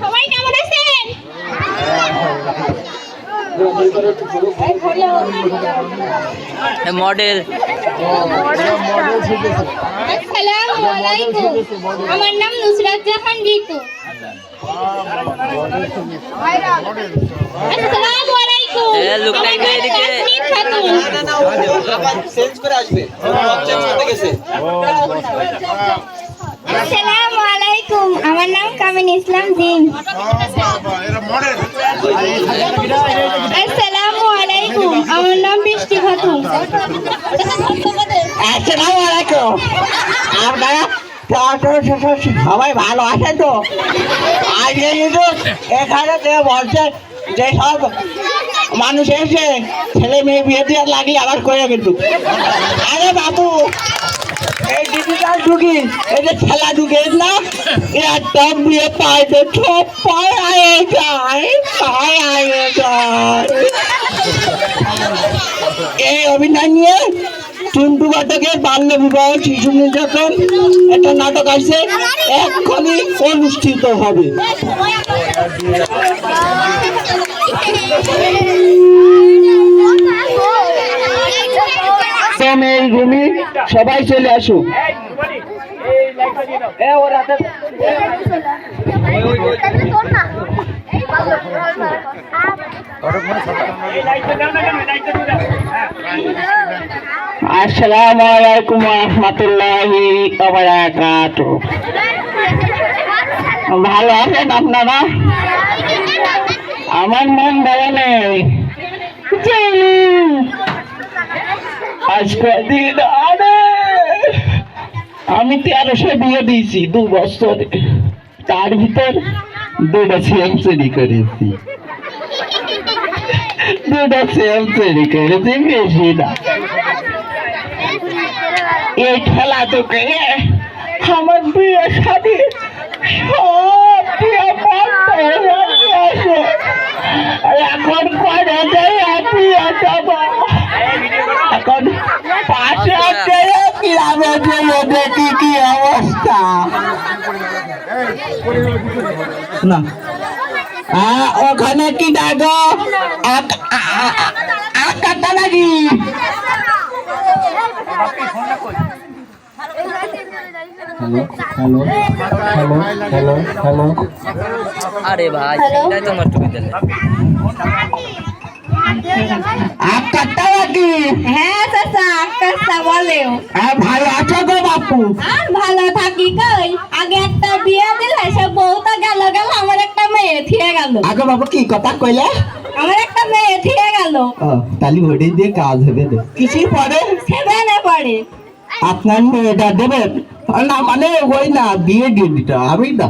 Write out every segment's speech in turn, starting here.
সবাই কেমন আছেন? মডেল আসসালামু আলাইকুম, আমার নাম নুসরাত জাহান রিতু। আসসালামু আলাইকুম, লোকটা এদিকে চেঞ্জ করে আসবে, চেঞ্জ করতে গেছে। আসসালামু আলাইকুম, আমার নাম কামিন ইসলাম জিন। আসসালামু আলাইকুম, আমার নাম বৃষ্টি খাতুন। আসসালামু আলাইকুম, আপনারা সবাই ভালো আছেন তো? আজকে কিন্তু এখানে কেউ বলছে যে সব মানুষ এসে ছেলে মেয়ে বিয়ে দিয়ে লাগলে আবার করে কিন্তু। আরে বাবু, এই ডিজিটাল যুগে এই যে খেলা যুগে না, একটা বিয়ে পাইতে সব পায়ে যায়। এই অভিনয় নিয়ে টুন্টু ঘটকের বাল্য বিবাহ শিশু নির্যাতন একটা নাটক আছে, এক্ষুনি অনুষ্ঠিত হবে। সবাই চলে আসো। আসসালামু আলাইকুম ওয়া রাহমাতুল্লাহি ওয়া বারাকাতুহু। ভালো আছেন আপনারা? আমার মন ভালো নেই। আজকে দিন আমি 1300 বিয়ে দিয়েছি 2 বছরে, তার ভিতর 2টা সেঞ্চুরি করেছি, 2টা সেঞ্চুরি করেছি, বেশি না। এই খেলা তোকে আমার বিয়ে শাদী সব বিয়ে বন্ধ হয়ে গেছে। এখন করে দেয় বিয়ে যাব, এখন পাশে গ্রামে গিয়ে দেখি কি অবস্থা। না ওখানে কি ডাকো কাটা নাকি? Hello hello hello hello. আরে ভাই সেটাই তো নষ্ট করে দিলে। কাটা নাকি? হ্যাঁ চাচা, আকাশটা বলেও। ভালো আছো গো বাপু? আর ভালো থাকি কই, আগে একটা বিয়ে দিলে সে বউটা গেল, আমার একটা মেয়ে থিয়ে গেল। আগে বাবু কি কথা কইলে? আমার একটা মেয়ে থিয়ে গেল। তালি ভোটে দিয়ে কাজ হবে। কিছু পরে 7-এ পড়ে। আপনার মেয়েটা দেবেন না? মানে ওই না, বিয়ে দিয়ে দিত আমি না,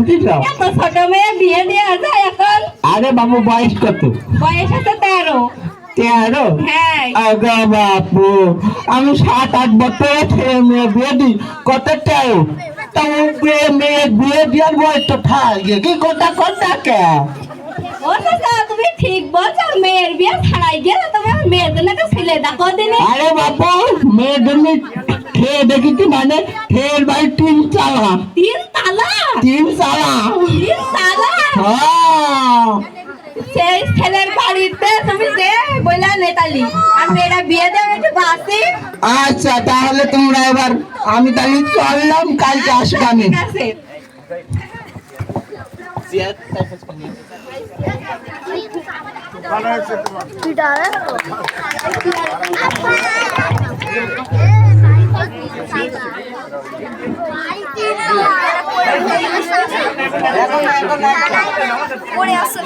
বুঝলাম। এত ছোট মেয়ে বিয়ে দেওয়া যায় এখন? আরে বাবু বয়স কত? বয়স আছে 13। 13? হ্যাঁ। আগে বাপু, আমি 7-8 বছর ছেলে মেয়ে বিয়ে দিই, কত 13? তা মেয়ে বিয়ে দেওয়ার বয়স তো থাকে কি কথা কথা কে? ও চাচা তুমি ঠিক বলছো, মেয়ের বিয়ে ছাড়াই গেলে তুমি মেয়ের জন্য একটা ছেলে দেখো দিনে। আরে বাপু, মেয়ের জন্য খেয়ে দেখেছি, মানে খেয়ের বাড়ি 3 চালা। 3 তালা? 3 চালা? 3 তালা? হ্যাঁ। সেই ছেলের বাড়িতে তুমি যে বললা নেতালি, আর মেয়েরা বিয়ে দেবে একটু বাসি। আচ্ছা তাহলে তোমরা এবার, আমি তাহলে চললাম, কালকে আসবো আমি। ঠিক আছে। পরে আসেন।